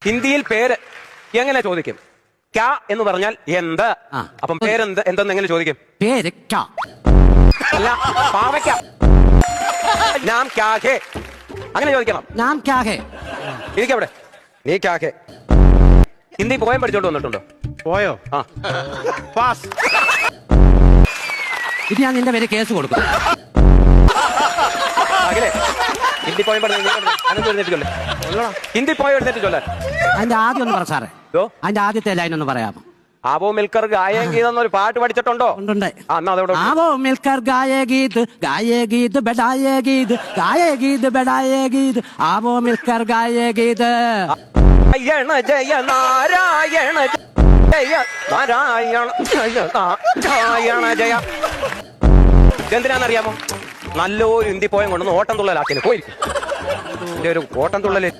ഹിന്ദിയിൽ പേര് എങ്ങനെ ചോദിക്കും? ക്യാ എന്ന് പറഞ്ഞാൽ എന്ത്. അപ്പം പേരെന്ത് എന്തെന്ന് എങ്ങനെ ചോദിക്കും? പേര് ക്യാ അല്ല, പാവയ്ക്ക. നാം ക്യാ ഹേ അങ്ങനെ ചോദിക്കണം. നാം ക്യാ ഹേ. ഇരിക്കവിടെ. നീ ക്യാ ഹേ. ഹിന്ദി പോയം പഠിച്ചോണ്ട് വന്നിട്ടുണ്ടോ? പോയോ? ആ, പാസ്. ഇത് ഞാൻ നിന്റെ പേര് കേസ് കൊടുക്കും. അഖിലേ, ഹിന്ദി പോയം പഠിച്ചു എഴുന്നേറ്റ് ചൊല്ലേ. ഹിന്ദി പോയം എഴുന്നേറ്റ് ചൊല്ലാൻ. അതിന്റെ ആദ്യം ഒന്ന് പറ സാറേ. ഇതോ? അതിന്റെ ആദ്യത്തെ ലൈൻ ഒന്ന് പറയാമോ? ആവോ മിൽക്കർ ഗായം ഗീതെന്നൊരു പാട്ട് പഠിച്ചിട്ടുണ്ടോ? ഉണ്ട്. എന്നാ അതോടെ ആവോ മിൽക്കർ ഗായേ ഗീത് ബെഡായേ ഗീത് ഗായേ ഗീത് ബെഡായേ ഗീത് ആവോ മിൽക്കർ ഗായേ ഗീത്. നാരായണ ജയ നാരായണ ജയ നാരായണ ജയ നാരായണ ജയ. ഇതെന്തിനാണെന്നറിയാമോ? നല്ലൊരു ഹിന്ദി പോയം കൊണ്ടൊന്ന് ഓട്ടം തുള്ളലാക്കിന് പോയിരിക്കും. ഒരു ഓട്ടം തുള്ളല്.